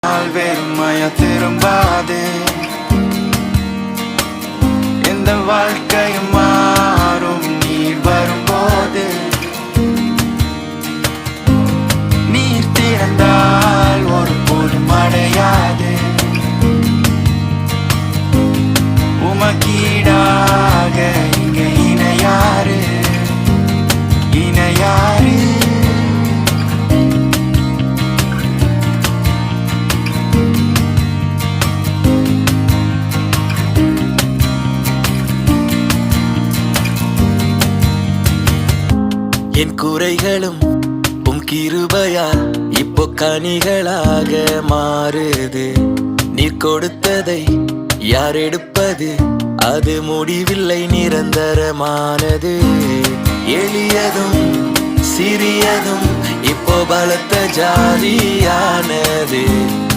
வெறுமையா திரும்பாதே. எந்த வாழ்க்கையும் மாறும் நீர் வரும்போது. நீர் திறந்தால் ஒரு போதும் அடையாது. உமக்கீடாக இங்க இணையாறு இணையாறு. என் குறைகளும் கிருபையால் இப்போ கனிகளாக மாறுது. நீர் கொடுத்ததை யார் எடுப்பது? அது முடிவில்லை, நிரந்தரமானது. எளியதும் சிறியதும் இப்போ பலத்த ஜாதியானது.